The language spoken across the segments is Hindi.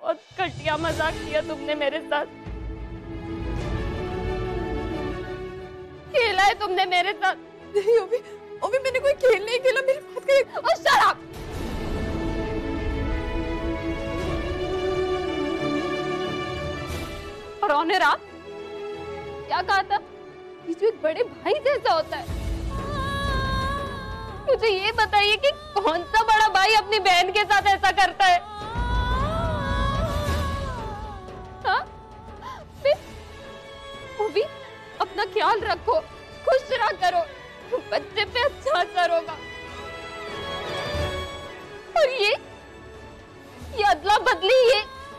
बहुत घटिया मजाक किया तुमने मेरे साथ। खेला है तुमने मेरे साथ। नहीं ओवी, ओवी मैंने कोई खेल नहीं खेला, मेरी बात कर। और शराब, और ऑनर आप क्या कहा था? ये जो एक बड़े भाई जैसा होता है, मुझे ये बताइए कि कौन सा बड़ा भाई अपनी बहन के साथ ऐसा करता है? हाँ? वो भी अपना ख्याल रखो, खुश रहा करो, बच्चे पे अच्छा असर होगा। और ये अदला बदली,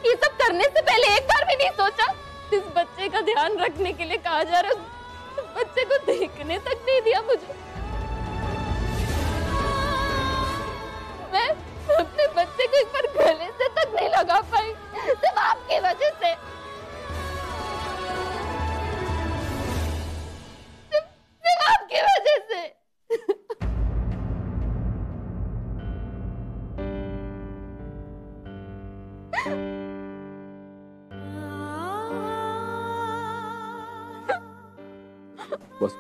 ये सब करने से पहले एक बार भी नहीं सोचा? इस बच्चे का ध्यान रखने के लिए कहा जा रहा है, उस बच्चे को देखने तक नहीं दिया मुझे। मैं अपने बच्चे को एक बार गले से तक नहीं लगा पाई, सिर्फ आपकी वजह से। सिर्फ आपकी वजह से। बस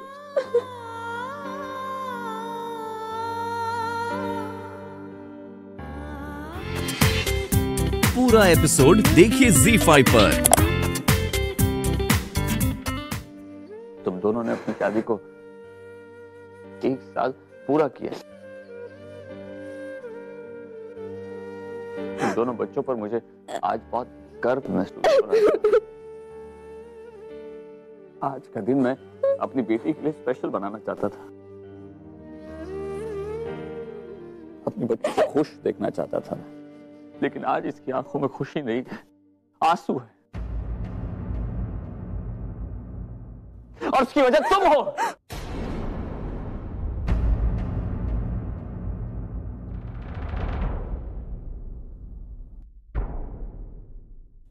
पूरा एपिसोड देखिए ZEE5 पर। तुम दोनों ने अपनी शादी को 1 साल पूरा किया। तुम दोनों बच्चों पर मुझे आज बहुत गर्व महसूस हो रहा है। आज का दिन मैं अपनी बेटी के लिए स्पेशल बनाना चाहता था, अपनी बच्ची को खुश देखना चाहता था, लेकिन आज इसकी आंखों में खुशी नहीं, आंसू है। और उसकी वजह तुम हो।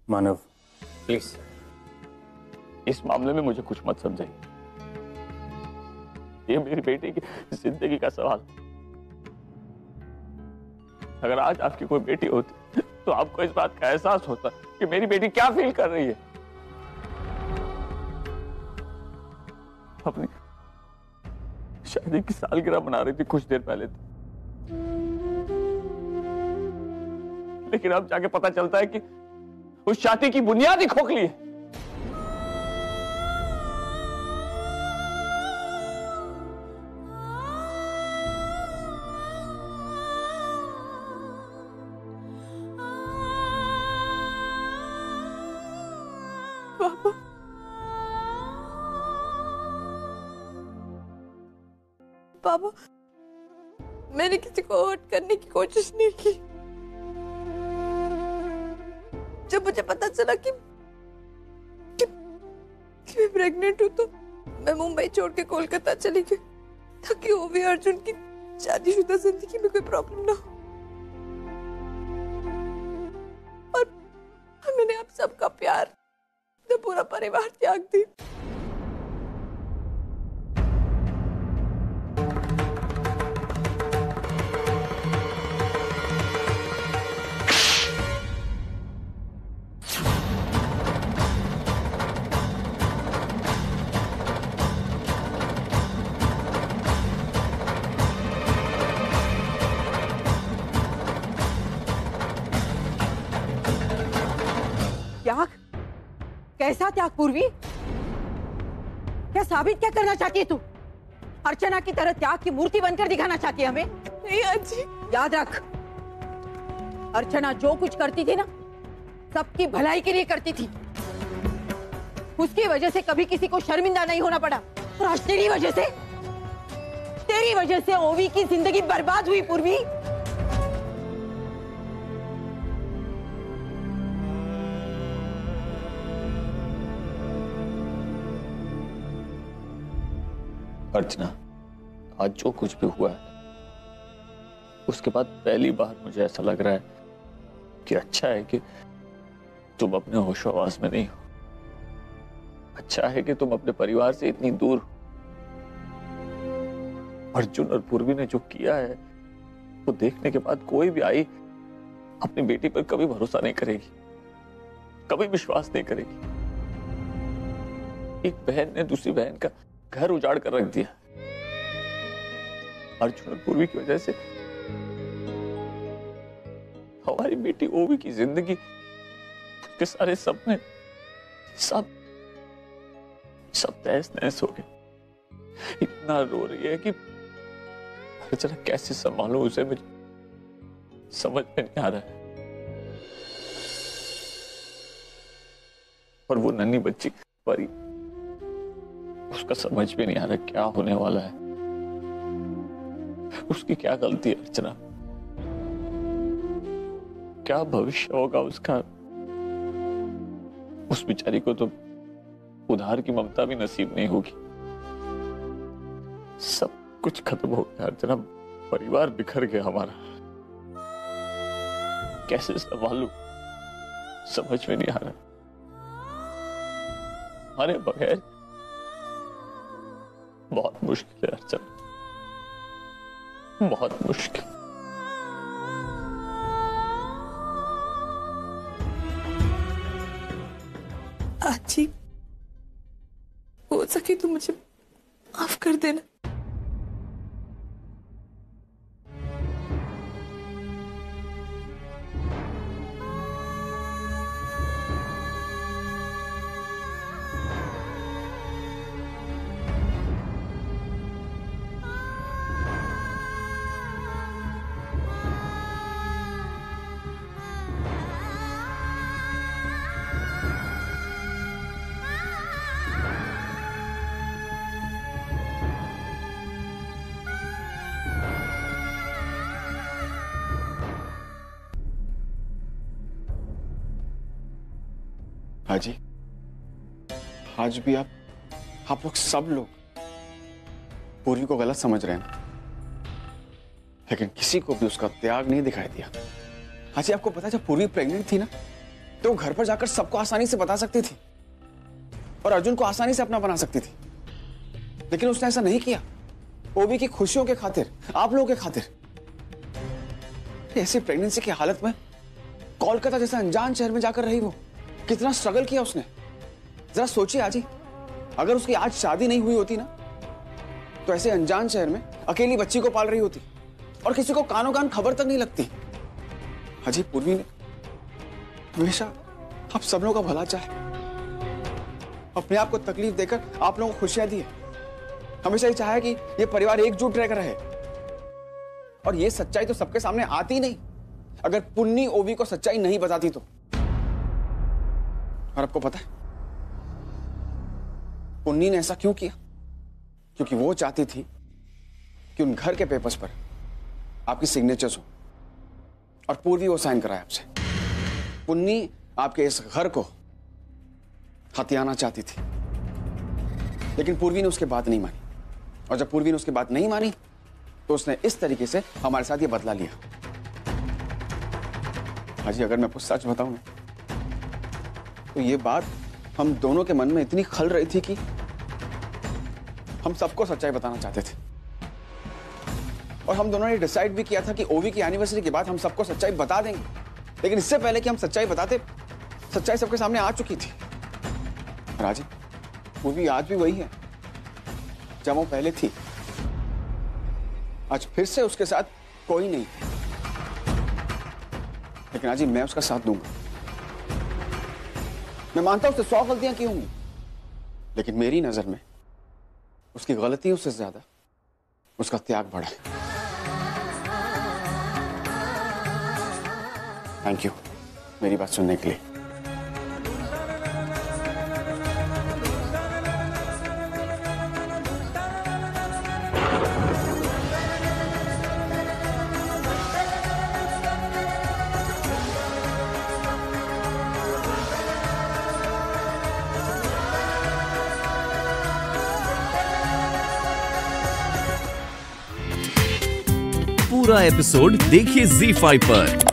मानव, प्लीज इस मामले में मुझे कुछ मत समझाइए। ये मेरी बेटी की जिंदगी का सवाल। अगर आज आपकी कोई बेटी होती तो आपको इस बात का एहसास होता कि मेरी बेटी क्या फील कर रही है। अपनी शादी की सालगिरह मना रही थी कुछ देर पहले, लेकिन अब जाके पता चलता है कि उस शादी की बुनियाद ही खोखली है। पापा, मैंने किसी को हर्ट करने की कोशिश नहीं की। जब मुझे पता चला कि मैं प्रेग्नेंट हूं तो मैं मुंबई छोड़ के कोलकाता चली गई ताकि ओवी अर्जुन की शादीशुदा जिंदगी में कोई प्रॉब्लम ना हो। और मैंने आप सबका प्यार, तो पूरा परिवार त्याग दिया। त्याग? कैसा त्याग पूर्वी? क्या साबित क्या करना चाहती है तू? अर्चना की तरह त्याग की मूर्ति बनकर दिखाना चाहती है हमें? नहीं आजी। याद रख, अर्चना जो कुछ करती थी ना, सबकी भलाई के लिए करती थी। उसकी वजह से कभी किसी को शर्मिंदा नहीं होना पड़ा। और आज तेरी वजह से ओवी की जिंदगी बर्बाद हुई पूर्वी। अर्चना, आज जो कुछ भी हुआ है उसके बाद पहली बार मुझे ऐसा लग रहा है कि अच्छा है कि तुम अपने होशो-हवास में नहीं हो। अच्छा है कि तुम अपने परिवार से इतनी दूर हो। अर्जुन और पूर्वी ने जो किया है वो देखने के बाद कोई भी आई अपनी बेटी पर कभी भरोसा नहीं करेगी। कभी विश्वास नहीं करेगी। एक बहन ने दूसरी बहन का घर उजाड़ कर रख दिया। अर्जुन और पूर्वी की वजह से हमारी बेटी ओवी की जिंदगी, उसके सारे सपने सब तहस नहस हो गए। इतना रो रही है कि अर्चना कैसे संभालूं उसे, मुझे समझ में नहीं आ रहा है। और वो नन्ही बच्ची परी, उसका समझ में नहीं आ रहा क्या होने वाला है। उसकी क्या गलती है अर्चना? क्या भविष्य होगा उसका? उस बेचारी को तो उधार की ममता भी नसीब नहीं होगी। सब कुछ खत्म हो गया अर्चना, परिवार बिखर गया हमारा। कैसे संभालूं, समझ में नहीं आ रहा। हमारे बगैर बहुत मुश्किल है अर्चना, बहुत मुश्किल। आजी, हो सके तो मुझे माफ कर देना। हाजी, आज भी आप लोग सब लोग पूर्वी को गलत समझ रहे हैं, लेकिन किसी को भी उसका त्याग नहीं दिखाई दिया। हाजी, आपको पता है जब पूर्वी प्रेग्नेंट थी ना, तो वो घर पर जाकर सबको आसानी से बता सकती थी और अर्जुन को आसानी से अपना बना सकती थी, लेकिन उसने ऐसा नहीं किया। ओवी की खुशियों के खातिर, आप लोगों के खातिर। ऐसी प्रेगनेंसी की हालत में कोलकाता जैसा अनजान शहर में जाकर रही वो, कितना स्ट्रगल किया उसने। जरा सोचिए आजी, अगर उसकी आज शादी नहीं हुई होती ना, तो ऐसे अनजान शहर में अकेली बच्ची को पाल रही होती और किसी को कानों कान खबर तक नहीं लगती। हाजी, पूर्वी ने हमेशा आप सब लोगों का भला चाहे, अपने आप को तकलीफ देकर आप लोगों को खुशियां दी है। हमेशा ही चाहा कि ये परिवार एकजुट रहकर रहे, और ये सच्चाई तो सबके सामने आती नहीं अगर पुन्नी ओवी को सच्चाई नहीं बताती तो। और आपको पता है पुन्नी ने ऐसा क्यों किया? क्योंकि वो चाहती थी कि उन घर के पेपर्स पर आपकी सिग्नेचर्स हो, और पूर्वी वो साइन कराए आपसे। पुन्नी आपके इस घर को हथियाना चाहती थी, लेकिन पूर्वी ने उसकी बात नहीं मानी, और जब पूर्वी ने उसकी बात नहीं मानी तो उसने इस तरीके से हमारे साथ ये बदला लिया। हाजी, अगर मैं आपको सच बताऊं ना, तो ये बात हम दोनों के मन में इतनी खल रही थी कि हम सबको सच्चाई बताना चाहते थे, और हम दोनों ने डिसाइड भी किया था कि ओवी की एनिवर्सरी के बाद हम सबको सच्चाई बता देंगे। लेकिन इससे पहले कि हम सच्चाई बताते, सच्चाई सबके सामने आ चुकी थी। राजी, ओवी आज भी वही है जब वो पहले थी। आज फिर से उसके साथ कोई नहीं, लेकिन आज मैं उसका साथ दूंगा। मैं मानता हूं उससे 100 गलतियां की होंगी, लेकिन मेरी नजर में उसकी गलतियों से ज्यादा उसका त्याग बढ़ा है। थैंक यू मेरी बात सुनने के लिए। पूरा एपिसोड देखिए ZEE5 पर।